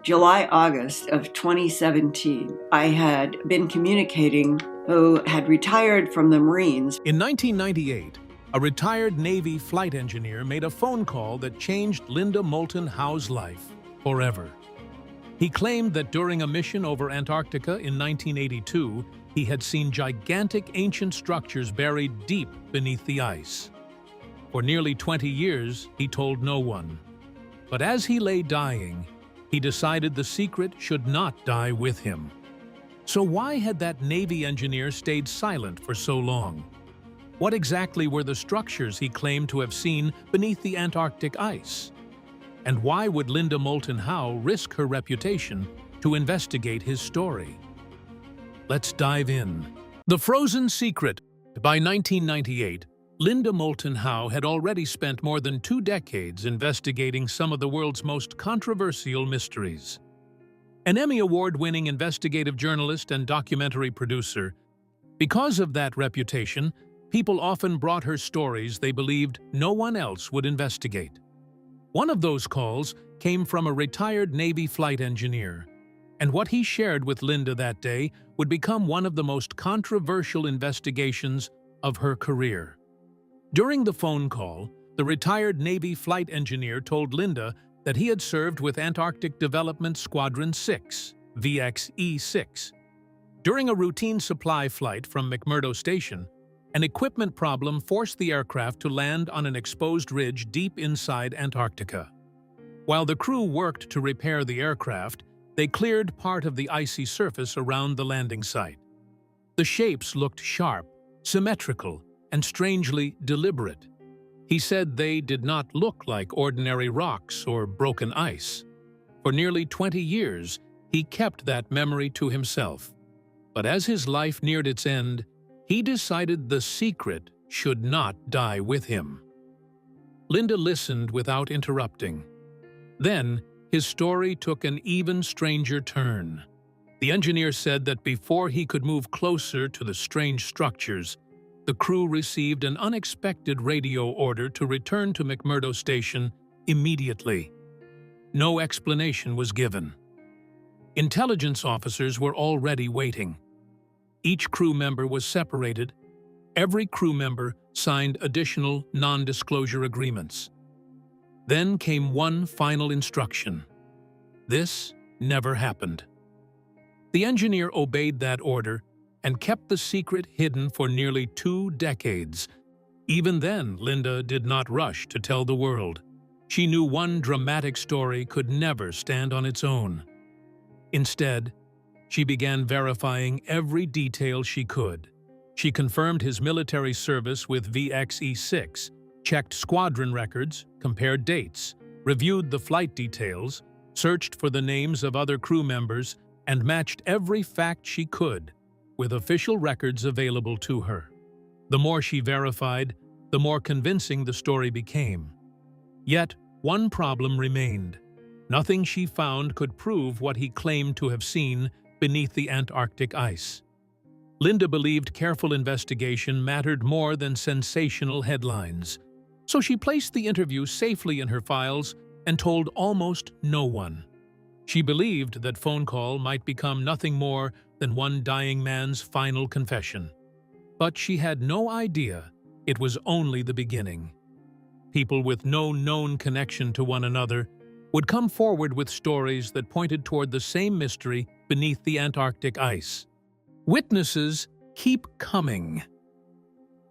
July-August of 2017. I had been communicating who had retired from the Marines. In 1998, a retired Navy flight engineer made a phone call that changed Linda Moulton Howe's life forever. He claimed that during a mission over Antarctica in 1982, he had seen gigantic ancient structures buried deep beneath the ice. For nearly 20 years, he told no one. But as he lay dying, he decided the secret should not die with him. So why had that Navy engineer stayed silent for so long? What exactly were the structures he claimed to have seen beneath the Antarctic ice? And why would Linda Moulton Howe risk her reputation to investigate his story? Let's dive in. The Frozen Secret. By 1998, Linda Moulton Howe had already spent more than 2 decades investigating some of the world's most controversial mysteries. An Emmy Award-winning investigative journalist and documentary producer, because of that reputation, people often brought her stories they believed no one else would investigate. One of those calls came from a retired Navy flight engineer, and what he shared with Linda that day would become one of the most controversial investigations of her career. During the phone call, the retired Navy flight engineer told Linda that he had served with Antarctic Development Squadron 6, VXE-6. During a routine supply flight from McMurdo Station, an equipment problem forced the aircraft to land on an exposed ridge deep inside Antarctica. While the crew worked to repair the aircraft, they cleared part of the icy surface around the landing site. The shapes looked sharp, symmetrical, and strangely deliberate. He said they did not look like ordinary rocks or broken ice. For nearly 20 years, he kept that memory to himself. But as his life neared its end, he decided the secret should not die with him. Linda listened without interrupting. Then, his story took an even stranger turn. The engineer said that before he could move closer to the strange structures, the crew received an unexpected radio order to return to McMurdo Station immediately. No explanation was given. Intelligence officers were already waiting. Each crew member was separated. Every crew member signed additional non-disclosure agreements. Then came one final instruction. This never happened. The engineer obeyed that order and kept the secret hidden for nearly 2 decades. Even then, Linda did not rush to tell the world. She knew one dramatic story could never stand on its own. Instead, she began verifying every detail she could. She confirmed his military service with VXE-6, checked squadron records, compared dates, reviewed the flight details, searched for the names of other crew members, and matched every fact she could with official records available to her. The more she verified, the more convincing the story became. Yet, one problem remained. Nothing she found could prove what he claimed to have seen beneath the Antarctic ice. Linda believed careful investigation mattered more than sensational headlines, so she placed the interview safely in her files and told almost no one. She believed that phone call might become nothing more than one dying man's final confession. But she had no idea it was only the beginning. People with no known connection to one another would come forward with stories that pointed toward the same mystery beneath the Antarctic ice. Witnesses keep coming.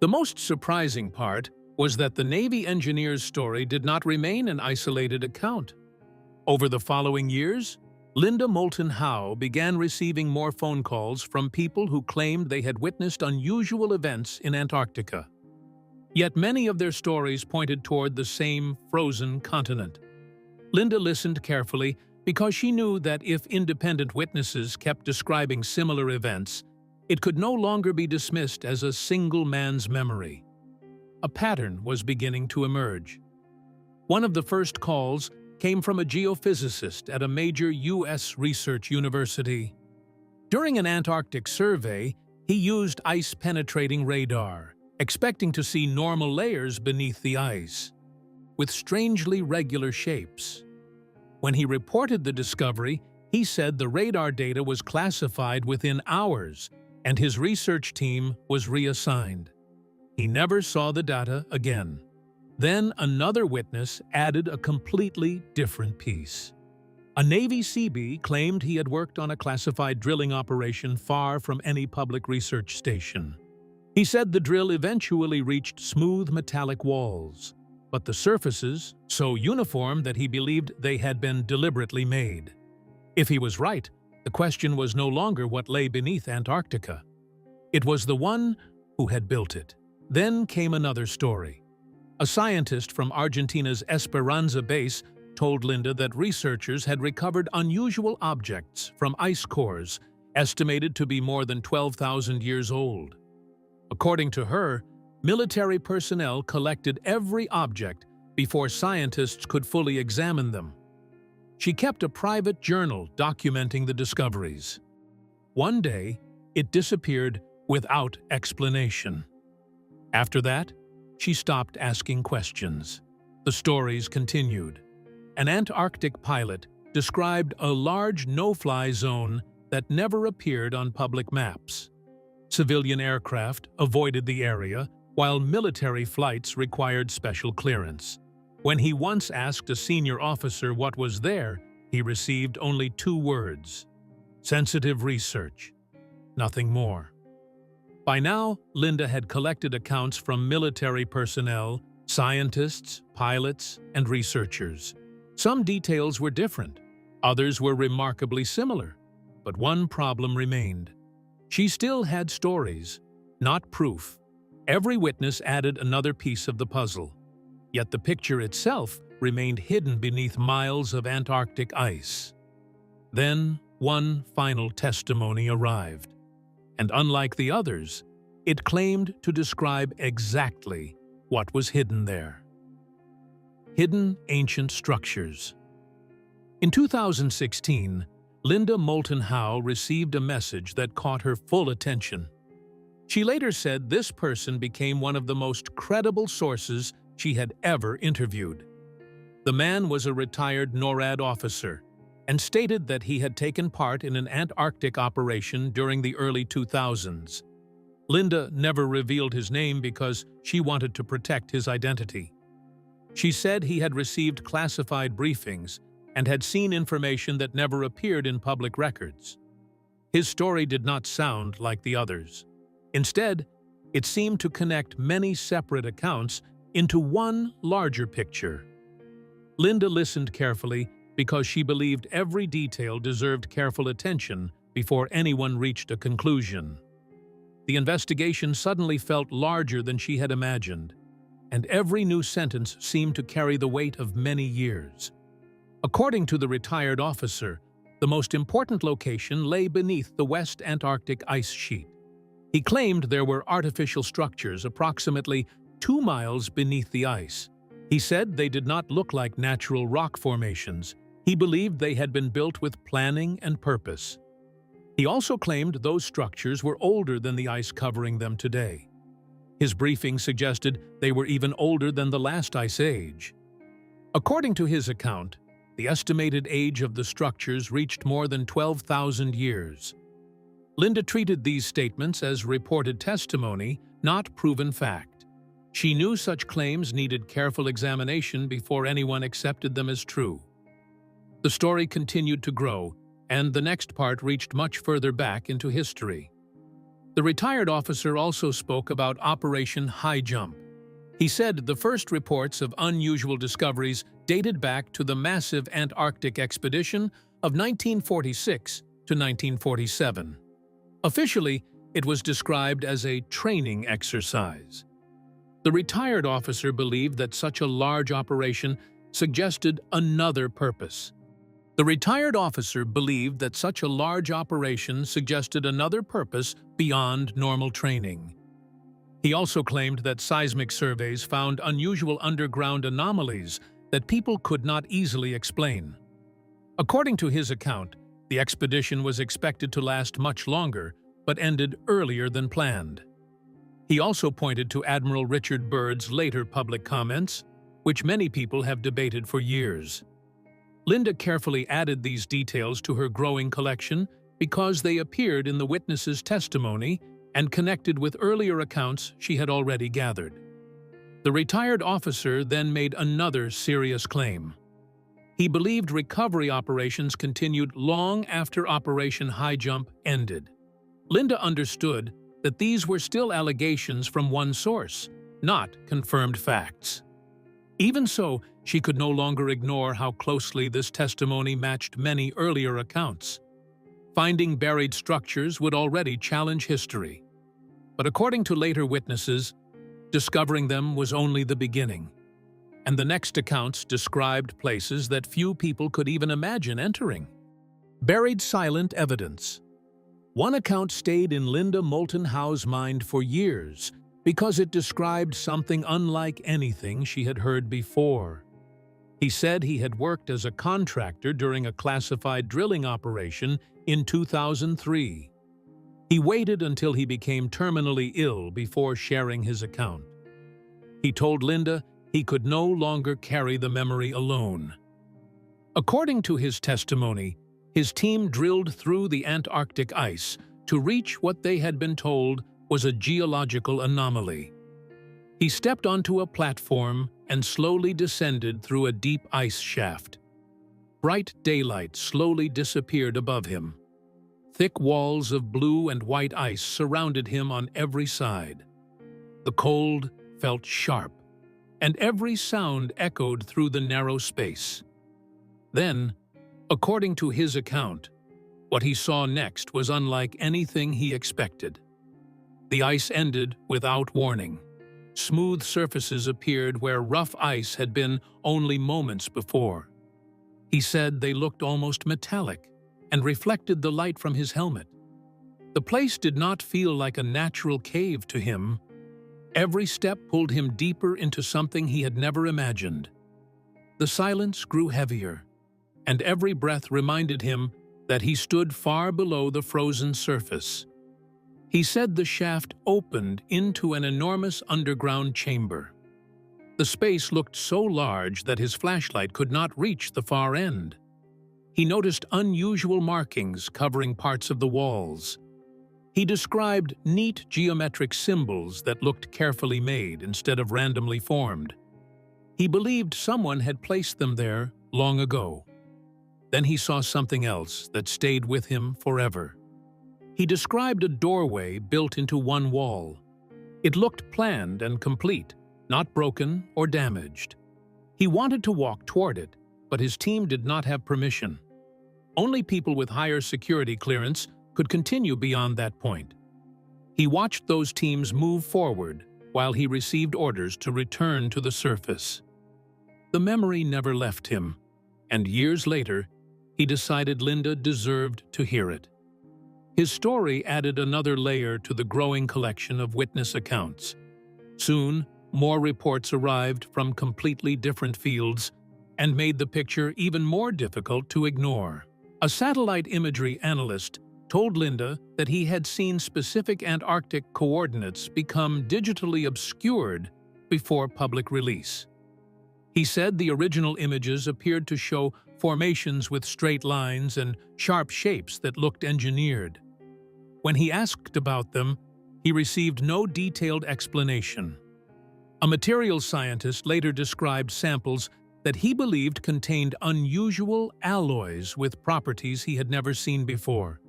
The most surprising part was that the Navy engineer's story did not remain an isolated account. Over the following years, Linda Moulton Howe began receiving more phone calls from people who claimed they had witnessed unusual events in Antarctica. Yet many of their stories pointed toward the same frozen continent. Linda listened carefully because she knew that if independent witnesses kept describing similar events, it could no longer be dismissed as a single man's memory. A pattern was beginning to emerge. One of the first calls came from a geophysicist at a major U.S. research university. During an Antarctic survey, he used ice-penetrating radar, expecting to see normal layers beneath the ice, with strangely regular shapes. When he reported the discovery, he said the radar data was classified within hours, and his research team was reassigned. He never saw the data again. Then another witness added a completely different piece. A Navy Seabee claimed he had worked on a classified drilling operation far from any public research station. He said the drill eventually reached smooth metallic walls, but the surfaces so uniform that he believed they had been deliberately made. If he was right, the question was no longer what lay beneath Antarctica. It was the one who had built it. Then came another story. A scientist from Argentina's Esperanza base told Linda that researchers had recovered unusual objects from ice cores estimated to be more than 12,000 years old. According to her, military personnel collected every object before scientists could fully examine them. She kept a private journal documenting the discoveries. One day, it disappeared without explanation. After that, she stopped asking questions. The stories continued. An Antarctic pilot described a large no-fly zone that never appeared on public maps. Civilian aircraft avoided the area, while military flights required special clearance. When he once asked a senior officer what was there, he received only 2 words: sensitive research. Nothing more. By now, Linda had collected accounts from military personnel, scientists, pilots, and researchers. Some details were different, others were remarkably similar, but one problem remained. She still had stories, not proof. Every witness added another piece of the puzzle, yet the picture itself remained hidden beneath miles of Antarctic ice. Then one final testimony arrived, and unlike the others, it claimed to describe exactly what was hidden there. Hidden ancient structures. In 2016, Linda Moulton Howe received a message that caught her full attention. She later said this person became one of the most credible sources she had ever interviewed. The man was a retired NORAD officer and stated that he had taken part in an Antarctic operation during the early 2000s. Linda never revealed his name because she wanted to protect his identity. She said he had received classified briefings and had seen information that never appeared in public records. His story did not sound like the others. Instead, it seemed to connect many separate accounts into one larger picture. Linda listened carefully because she believed every detail deserved careful attention before anyone reached a conclusion. The investigation suddenly felt larger than she had imagined, and every new sentence seemed to carry the weight of many years. According to the retired officer, the most important location lay beneath the West Antarctic ice sheet. He claimed there were artificial structures approximately 2 miles beneath the ice. He said they did not look like natural rock formations. He believed they had been built with planning and purpose. He also claimed those structures were older than the ice covering them today. His briefing suggested they were even older than the last ice age. According to his account, the estimated age of the structures reached more than 12,000 years. Linda treated these statements as reported testimony, not proven fact. She knew such claims needed careful examination before anyone accepted them as true. The story continued to grow, and the next part reached much further back into history. The retired officer also spoke about Operation High Jump. He said the first reports of unusual discoveries dated back to the massive Antarctic expedition of 1946 to 1947. Officially, it was described as a training exercise. The retired officer believed that such a large operation suggested another purpose. The retired officer believed that such a large operation suggested another purpose beyond normal training. He also claimed that seismic surveys found unusual underground anomalies that people could not easily explain. According to his account, the expedition was expected to last much longer, but ended earlier than planned. He also pointed to Admiral Richard Byrd's later public comments, which many people have debated for years. Linda carefully added these details to her growing collection because they appeared in the witness's testimony and connected with earlier accounts she had already gathered. The retired officer then made another serious claim. He believed recovery operations continued long after Operation High Jump ended. Linda understood that these were still allegations from one source, not confirmed facts. Even so, she could no longer ignore how closely this testimony matched many earlier accounts. Finding buried structures would already challenge history. But according to later witnesses, discovering them was only the beginning. And the next accounts described places that few people could even imagine entering. Buried silent evidence. One account stayed in Linda Moulton Howe's mind for years because it described something unlike anything she had heard before. He said he had worked as a contractor during a classified drilling operation in 2003. He waited until he became terminally ill before sharing his account. He told Linda he could no longer carry the memory alone. According to his testimony, his team drilled through the Antarctic ice to reach what they had been told was a geological anomaly. He stepped onto a platform and slowly descended through a deep ice shaft. Bright daylight slowly disappeared above him. Thick walls of blue and white ice surrounded him on every side. The cold felt sharp, and every sound echoed through the narrow space. Then, according to his account, what he saw next was unlike anything he expected. The ice ended without warning. Smooth surfaces appeared where rough ice had been only moments before. He said they looked almost metallic and reflected the light from his helmet. The place did not feel like a natural cave to him. Every step pulled him deeper into something he had never imagined. The silence grew heavier, and every breath reminded him that he stood far below the frozen surface. He said the shaft opened into an enormous underground chamber. The space looked so large that his flashlight could not reach the far end. He noticed unusual markings covering parts of the walls. He described neat geometric symbols that looked carefully made instead of randomly formed. He believed someone had placed them there long ago. Then he saw something else that stayed with him forever. He described a doorway built into one wall. It looked planned and complete, not broken or damaged. He wanted to walk toward it, but his team did not have permission. Only people with higher security clearance could continue beyond that point. He watched those teams move forward while he received orders to return to the surface. The memory never left him, and years later, he decided Linda deserved to hear it. His story added another layer to the growing collection of witness accounts. Soon, more reports arrived from completely different fields and made the picture even more difficult to ignore. A satellite imagery analyst told Linda that he had seen specific Antarctic coordinates become digitally obscured before public release. He said the original images appeared to show formations with straight lines and sharp shapes that looked engineered. When he asked about them, he received no detailed explanation. A materials scientist later described samples that he believed contained unusual alloys with properties he had never seen before.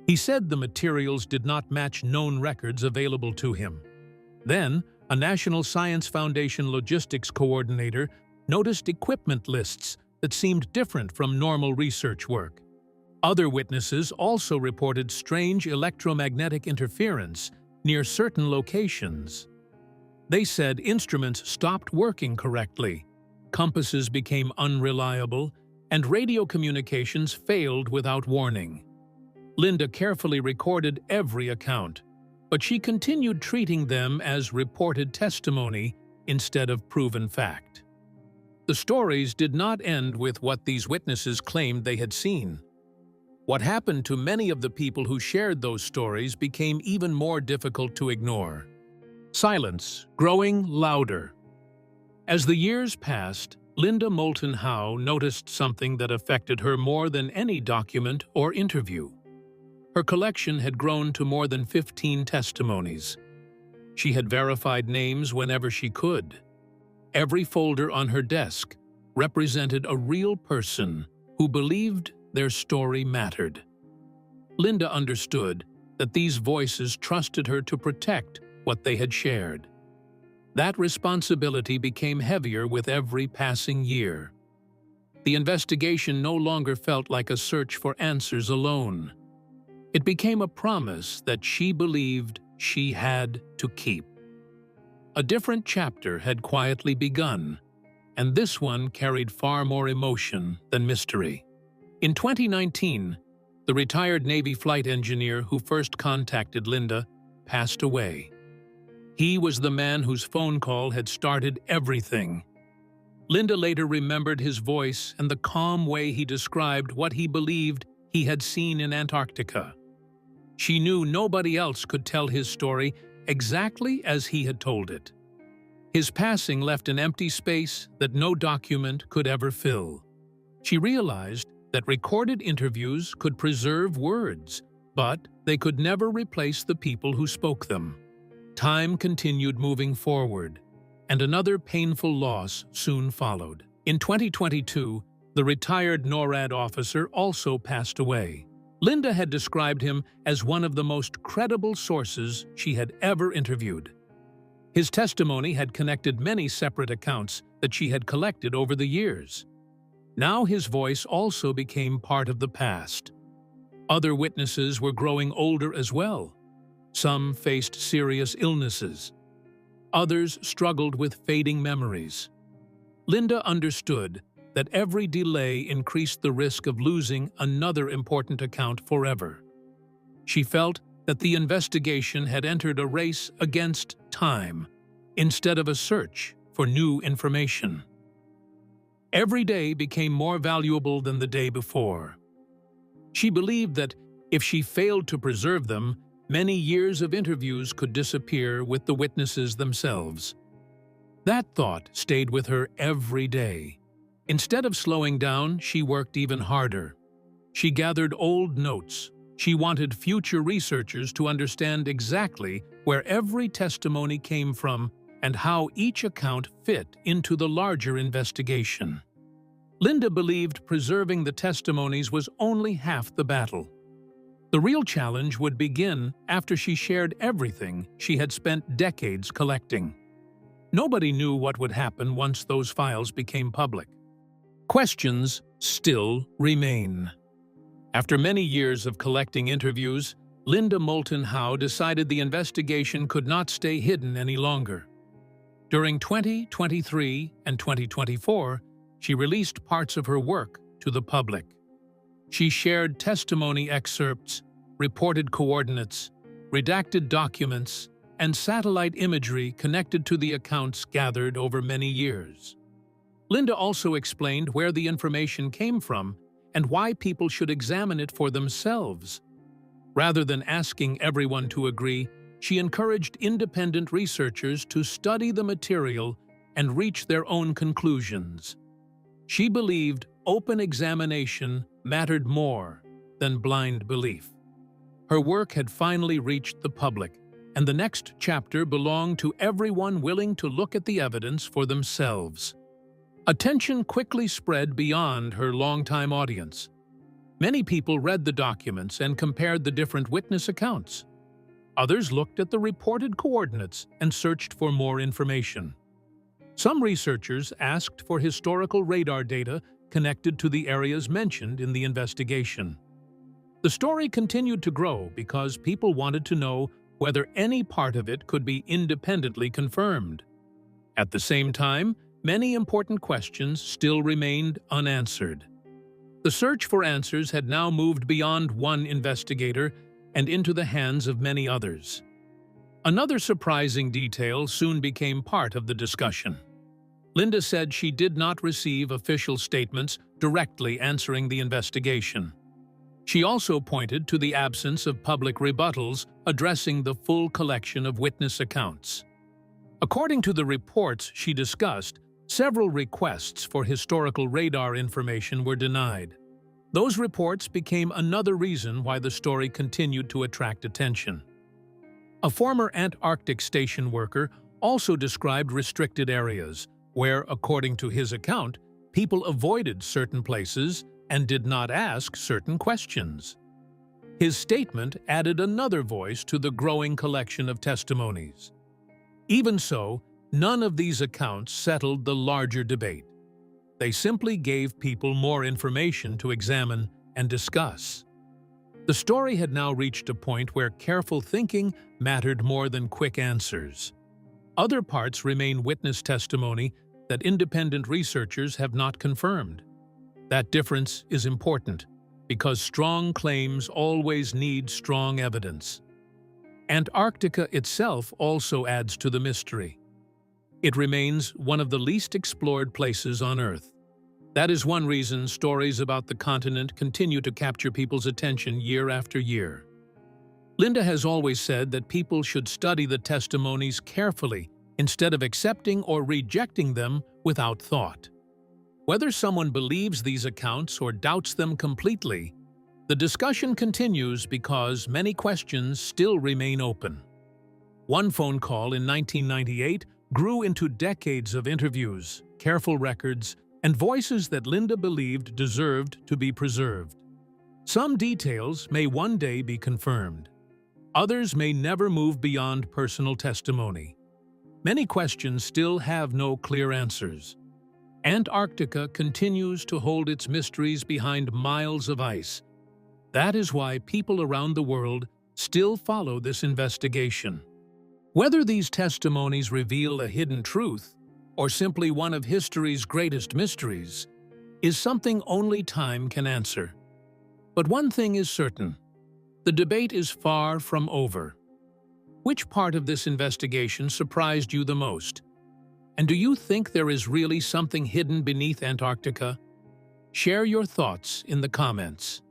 He said the materials did not match known records available to him. Then, a National Science Foundation logistics coordinator noticed equipment lists that seemed different from normal research work. Other witnesses also reported strange electromagnetic interference near certain locations. They said instruments stopped working correctly, compasses became unreliable, and radio communications failed without warning. Linda carefully recorded every account, but she continued treating them as reported testimony instead of proven fact. The stories did not end with what these witnesses claimed they had seen. What happened to many of the people who shared those stories became even more difficult to ignore. Silence growing louder. As the years passed, Linda Moulton Howe noticed something that affected her more than any document or interview. Her collection had grown to more than 15 testimonies. She had verified names whenever she could. Every folder on her desk represented a real person who believed their story mattered. Linda understood that these voices trusted her to protect what they had shared. That responsibility became heavier with every passing year. The investigation no longer felt like a search for answers alone. It became a promise that she believed she had to keep. A different chapter had quietly begun, and this one carried far more emotion than mystery. In 2019, the retired Navy flight engineer who first contacted Linda passed away. He was the man whose phone call had started everything. Linda later remembered his voice and the calm way he described what he believed he had seen in Antarctica. She knew nobody else could tell his story exactly as he had told it. His passing left an empty space that no document could ever fill. She realized that recorded interviews could preserve words, but they could never replace the people who spoke them. Time continued moving forward, and another painful loss soon followed. In 2022, the retired NORAD officer also passed away. Linda had described him as one of the most credible sources she had ever interviewed. His testimony had connected many separate accounts that she had collected over the years. Now his voice also became part of the past. Other witnesses were growing older as well. Some faced serious illnesses. Others struggled with fading memories. Linda understood that every delay increased the risk of losing another important account forever. She felt that the investigation had entered a race against time instead of a search for new information. Every day became more valuable than the day before. She believed that if she failed to preserve them, many years of interviews could disappear with the witnesses themselves. That thought stayed with her every day. Instead of slowing down, she worked even harder. She gathered old notes. She wanted future researchers to understand exactly where every testimony came from and how each account fit into the larger investigation. Linda believed preserving the testimonies was only half the battle. The real challenge would begin after she shared everything she had spent decades collecting. Nobody knew what would happen once those files became public. Questions still remain. After many years of collecting interviews, Linda Moulton Howe decided the investigation could not stay hidden any longer. During 2023 and 2024, she released parts of her work to the public. She shared testimony excerpts, reported coordinates, redacted documents, and satellite imagery connected to the accounts gathered over many years. Linda also explained where the information came from and why people should examine it for themselves. Rather than asking everyone to agree, she encouraged independent researchers to study the material and reach their own conclusions. She believed open examination mattered more than blind belief. Her work had finally reached the public, and the next chapter belonged to everyone willing to look at the evidence for themselves. Attention quickly spread beyond her longtime audience. Many people read the documents and compared the different witness accounts. Others looked at the reported coordinates and searched for more information. Some researchers asked for historical radar data connected to the areas mentioned in the investigation. The story continued to grow because people wanted to know whether any part of it could be independently confirmed. At the same time, many important questions still remained unanswered. The search for answers had now moved beyond one investigator and into the hands of many others. Another surprising detail soon became part of the discussion. Linda said she did not receive official statements directly answering the investigation. She also pointed to the absence of public rebuttals addressing the full collection of witness accounts. According to the reports she discussed, Several requests for historical radar information were denied. Those reports became another reason why the story continued to attract attention. A former Antarctic station worker also described restricted areas where, according to his account, people avoided certain places and did not ask certain questions. His statement added another voice to the growing collection of testimonies. Even so, none of these accounts settled the larger debate. They simply gave people more information to examine and discuss. The story had now reached a point where careful thinking mattered more than quick answers. Other parts remain witness testimony that independent researchers have not confirmed. That difference is important, because strong claims always need strong evidence. Antarctica itself also adds to the mystery. It remains one of the least explored places on Earth. That is one reason stories about the continent continue to capture people's attention year after year. Linda has always said that people should study the testimonies carefully instead of accepting or rejecting them without thought. Whether someone believes these accounts or doubts them completely, the discussion continues because many questions still remain open. One phone call in 1998 grew into decades of interviews, careful records, and voices that Linda believed deserved to be preserved. Some details may one day be confirmed. Others may never move beyond personal testimony. Many questions still have no clear answers. Antarctica continues to hold its mysteries behind miles of ice. That is why people around the world still follow this investigation. Whether these testimonies reveal a hidden truth or simply one of history's greatest mysteries is something only time can answer. But one thing is certain: the debate is far from over. Which part of this investigation surprised you the most? And do you think there is really something hidden beneath Antarctica? Share your thoughts in the comments.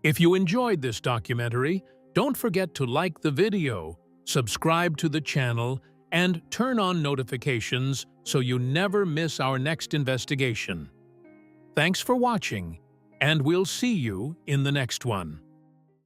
If you enjoyed this documentary, don't forget to like the video, subscribe to the channel, and turn on notifications so you never miss our next investigation. Thanks for watching, and we'll see you in the next one.